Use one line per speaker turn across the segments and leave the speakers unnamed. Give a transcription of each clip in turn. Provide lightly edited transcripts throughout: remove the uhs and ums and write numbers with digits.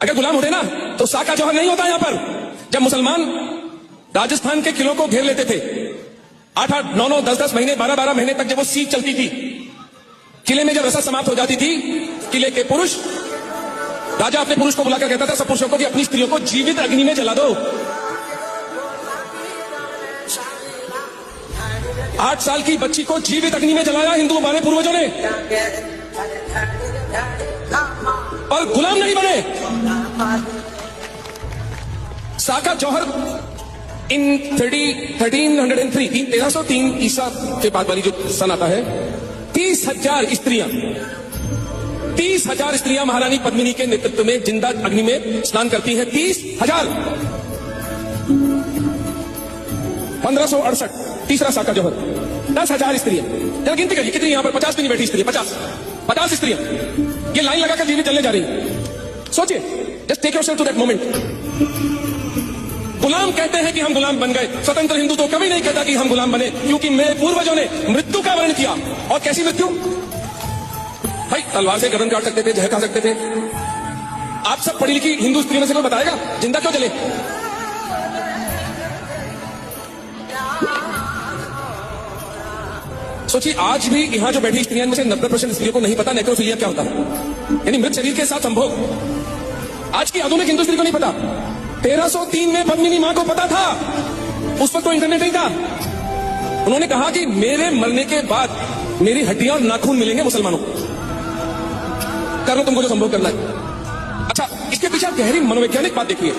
अगर गुलाम होते ना तो साका जौहर नहीं होता यहां पर। जब मुसलमान राजस्थान के किलों को घेर लेते थे, 8-8, 9-9, 10-10 महीने, 12-12 महीने तक जब वो सीख चलती थी, किले में जब रसद समाप्त हो जाती थी, किले के पुरुष, राजा अपने पुरुष को बुलाकर कहता था सब पुरुषों को कि अपनी स्त्रियों को जीवित अग्नि में जला दो। 8 साल की बच्ची को जीवित अग्नि में जलाया हिंदू हमारे पूर्वजों ने, और गुलाम नहीं बने। साका जौहर इन 1303 ईसा के बाद वाली जो सन आता है, 30,000 स्त्रियां महारानी पद्मिनी के नेतृत्व में जिंदा अग्नि में स्नान करती हैं। 30,000। 1568 तीसरा साका जौहर, 10,000 स्त्रियां। जरा गिनती करिए कितनी यहां पर 50 भी नहीं बैठी स्त्रियां, 50 स्त्रियां ये लाइन लगाकर जीवित जलने जा रही हैं। सोचिए, just take yourself to that moment. गुलाम कहते हैं कि हम गुलाम बन गए। स्वतंत्र हिंदू तो कभी नहीं कहता कि हम गुलाम बने, क्योंकि मेरे पूर्वजों ने मृत्यु का वर्ण किया। और कैसी मृत्यु? भाई तलवार से गर्दन काट सकते थे, जहर खा सकते थे। आप सब पढ़ी लिखी हिंदू स्त्रियों में से कोई बताएगा जिंदा क्यों जले? सोचिए, आज भी यहां जो बैठी स्त्रियों में से 90% स्त्रियों को नहीं पता नेक्रोफिलिया क्या होता है, यानी मृत शरीर के साथ संभोग। आज की आधुनिक हिंदू स्त्री को नहीं पता। 1303 में पद्मिनी मां को पता था। उस वक्त तो इंटरनेट नहीं था। उन्होंने कहा कि मेरे मरने के बाद मेरी हड्डियां और नाखून मिलेंगे मुसलमानों को, कर लो तुमको जो संभोग करना है। अच्छा, इसके पीछे आप गहरी मनोवैज्ञानिक बात देखिए।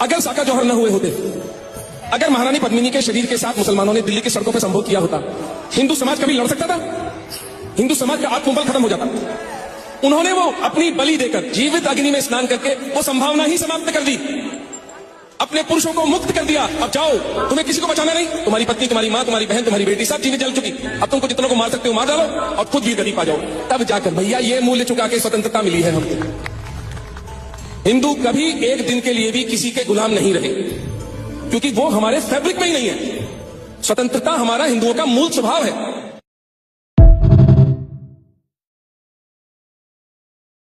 अगर साका जौहर न हुए होते, अगर महारानी पद्मिनी के शरीर के साथ मुसलमानों ने दिल्ली की सड़कों पर संभोग किया होता, हिंदू समाज कभी लड़ सकता था? हिंदू समाज का आत्मबल खत्म हो जाता। उन्होंने वो अपनी बलि देकर जीवित अग्नि में स्नान करके वो संभावना ही समाप्त कर दी, अपने पुरुषों को मुक्त कर दिया। अब जाओ, तुम्हें किसी को बचाना नहीं। तुम्हारी पत्नी, तुम्हारी मां, तुम्हारी बहन, तुम्हारी बेटी सब जीवित जल चुकी। अब तुमको जितनों को मार सकते हो मार डालो और खुद भी गरीब आ जाओ। तब जाकर भैया ये मूल्य चुका के स्वतंत्रता मिली है हमको। हिंदू कभी एक दिन के लिए भी किसी के गुलाम नहीं रहे, क्योंकि वो हमारे फैब्रिक में ही नहीं है। स्वतंत्रता हमारा हिंदुओं का मूल स्वभाव है।